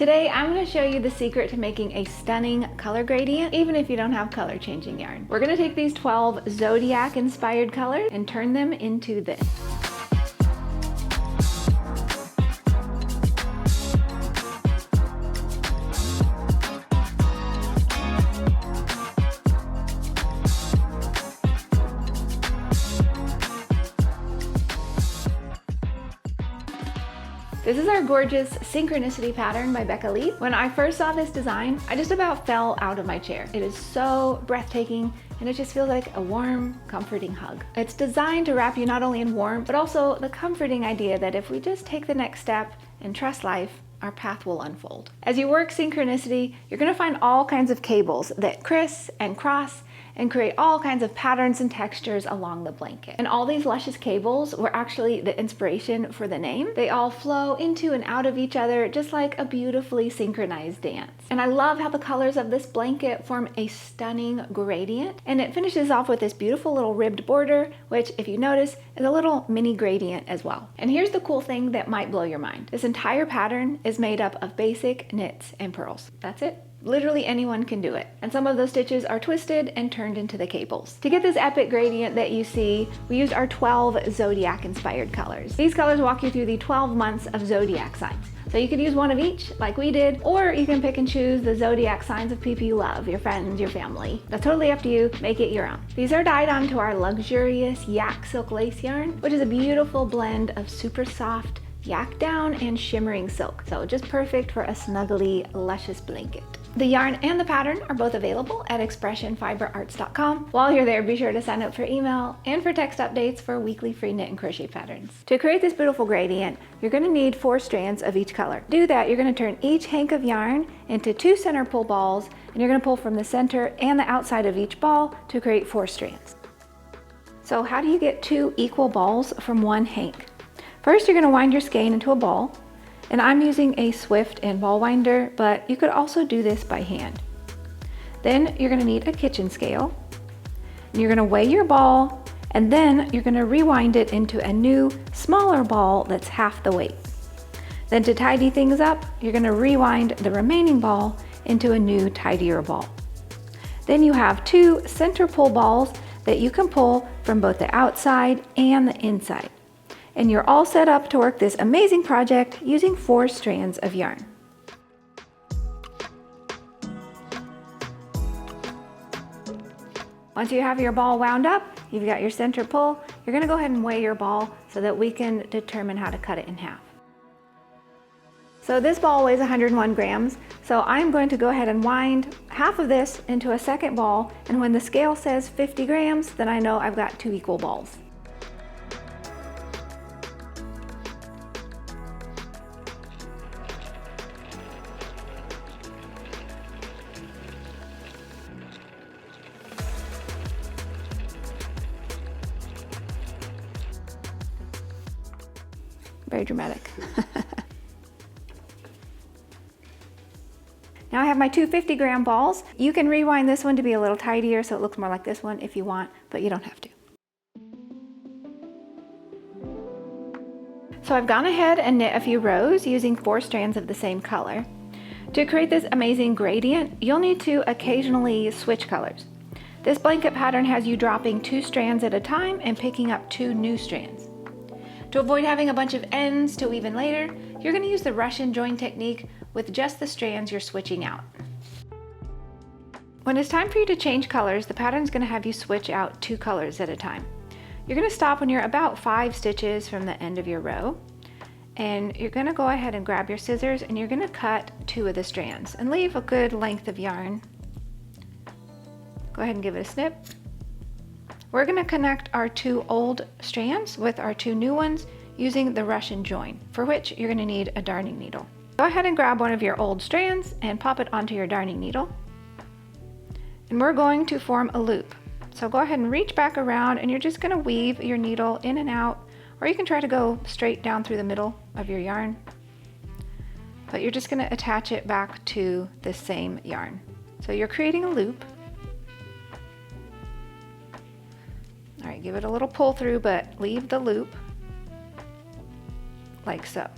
Today, I'm going to show you the secret to making a stunning color gradient, even if you don't have color changing yarn. We're going to take these 12 zodiac inspired colors and turn them into this. This is our gorgeous Synchronicity pattern by Becca Lee. When I first saw this design, I just about fell out of my chair. It is so breathtaking and it just feels like a warm, comforting hug. It's designed to wrap you not only in warmth, but also the comforting idea that if we just take the next step and trust life, our path will unfold. As you work Synchronicity, you're gonna find all kinds of cables that criss and cross and create all kinds of patterns and textures along the blanket. And all these luscious cables were actually the inspiration for the name. They all flow into and out of each other just like a beautifully synchronized dance. And I love how the colors of this blanket form a stunning gradient. And it finishes off with this beautiful little ribbed border, which if you notice is a little mini gradient as well. And here's the cool thing that might blow your mind. This entire pattern is made up of basic knits and purls. That's it. Literally anyone can do it. And some of those stitches are twisted and turned into the cables. To get this epic gradient that you see, we used our 12 zodiac inspired colors. These colors walk you through the 12 months of zodiac signs. So you could use one of each like we did, or you can pick and choose the zodiac signs of people you love, your friends, your family. That's totally up to you, make it your own. These are dyed onto our luxurious yak silk lace yarn, which is a beautiful blend of super soft yak down and shimmering silk. So just perfect for a snuggly, luscious blanket. The yarn and the pattern are both available at expressionfiberarts.com. While you're there, be sure to sign up for email and for text updates for weekly free knit and crochet patterns. To create this beautiful gradient, you're going to need 4 strands of each color. To do that, you're going to turn each hank of yarn into 2 center pull balls, and you're going to pull from the center and the outside of each ball to create 4 strands. So how do you get 2 equal balls from one hank? First, you're going to wind your skein into a ball. And I'm using a Swift and ball winder, but you could also do this by hand. Then you're gonna need a kitchen scale. And you're gonna weigh your ball, and then you're gonna rewind it into a new, smaller ball that's half the weight. Then to tidy things up, you're gonna rewind the remaining ball into a new, tidier ball. Then you have 2 center pull balls that you can pull from both the outside and the inside. And you're all set up to work this amazing project using 4 strands of yarn. Once you have your ball wound up, you've got your center pull, you're going to go ahead and weigh your ball so that we can determine how to cut it in half. So this ball weighs 101 grams, so I'm going to go ahead and wind half of this into a second ball, and when the scale says 50 grams, then I know I've got 2 equal balls. Very dramatic. Now I have my 2 50-gram balls. You can rewind this one to be a little tidier so it looks more like this one if you want, but you don't have to. So I've gone ahead and knit a few rows using 4 strands of the same color. To create this amazing gradient, you'll need to occasionally switch colors. This blanket pattern has you dropping 2 strands at a time and picking up 2 new strands. To avoid having a bunch of ends to weave in later, you're going to use the Russian join technique with just the strands you're switching out. When it's time for you to change colors, the pattern's going to have you switch out 2 colors at a time. You're going to stop when you're about 5 stitches from the end of your row, and you're going to go ahead and grab your scissors and you're going to cut 2 of the strands and leave a good length of yarn. Go ahead and give it a snip. We're going to connect our 2 old strands with our 2 new ones using the Russian join, for which you're going to need a darning needle. Go ahead and grab one of your old strands and pop it onto your darning needle. And we're going to form a loop. So go ahead and reach back around and you're just going to weave your needle in and out, or you can try to go straight down through the middle of your yarn. But you're just going to attach it back to the same yarn. So you're creating a loop. All right, give it a little pull through, but leave the loop like so.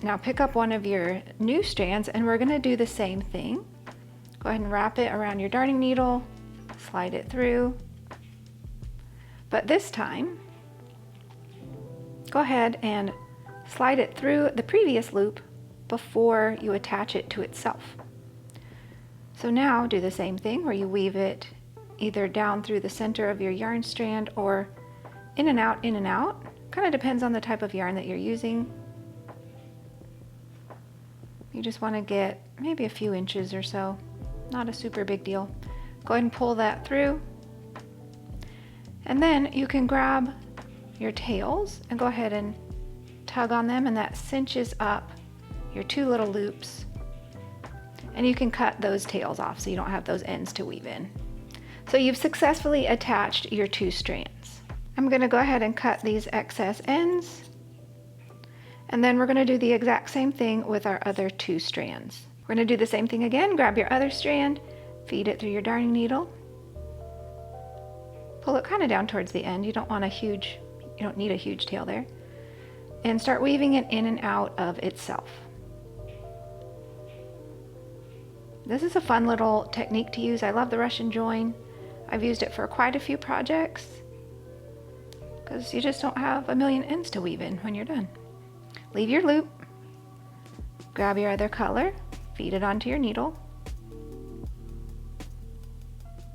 Now pick up one of your new strands and we're gonna do the same thing. Go ahead and wrap it around your darning needle, slide it through. But this time, go ahead and slide it through the previous loop before you attach it to itself. So now do the same thing where you weave it either down through the center of your yarn strand or in and out, in and out. Kind of depends on the type of yarn that you're using. You just want to get maybe a few inches or so, not a super big deal. Go ahead and pull that through. And then you can grab your tails and go ahead and tug on them, and that cinches up your two little loops. And you can cut those tails off so you don't have those ends to weave in. So you've successfully attached your two strands. I'm going to go ahead and cut these excess ends. And then we're going to do the exact same thing with our other two strands. We're going to do the same thing again. Grab your other strand, feed it through your darning needle. Pull it kind of down towards the end. You don't need a huge tail there. And start weaving it in and out of itself. This is a fun little technique to use. I love the Russian join. I've used it for quite a few projects because you just don't have a million ends to weave in when you're done. Leave your loop, grab your other color, feed it onto your needle.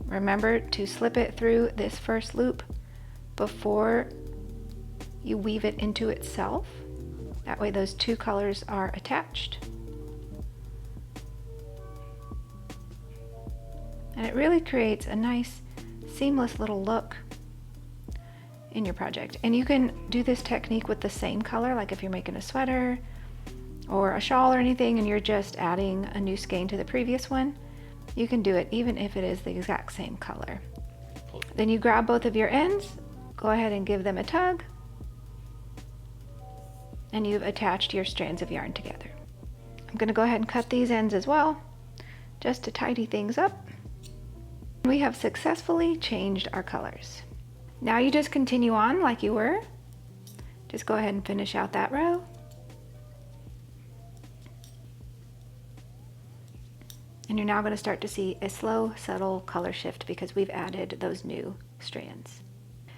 Remember to slip it through this first loop before you weave it into itself. That way those two colors are attached. And it really creates a nice, seamless little look in your project. And you can do this technique with the same color, like if you're making a sweater or a shawl or anything and you're just adding a new skein to the previous one, you can do it even if it is the exact same color. Then you grab both of your ends, go ahead and give them a tug, and you've attached your strands of yarn together. I'm going to go ahead and cut these ends as well, just to tidy things up. We have successfully changed our colors. Now you just continue on like you were. Just go ahead and finish out that row. And you're now going to start to see a slow, subtle color shift because we've added those new strands.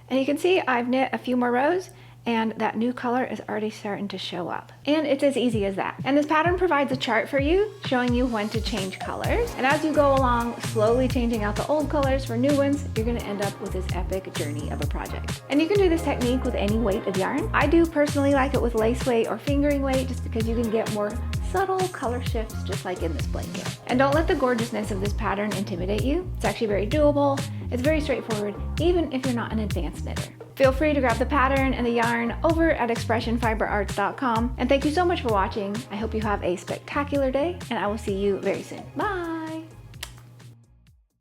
And you can see I've knit a few more rows and that new color is already starting to show up. And it's as easy as that. And this pattern provides a chart for you, showing you when to change colors. And as you go along, slowly changing out the old colors for new ones, you're gonna end up with this epic journey of a project. And you can do this technique with any weight of yarn. I do personally like it with lace weight or fingering weight, just because you can get more subtle color shifts just like in this blanket. And don't let the gorgeousness of this pattern intimidate you. It's actually very doable. It's very straightforward, even if you're not an advanced knitter. Feel free to grab the pattern and the yarn over at expressionfiberarts.com. And thank you so much for watching. I hope you have a spectacular day, and I will see you very soon. Bye!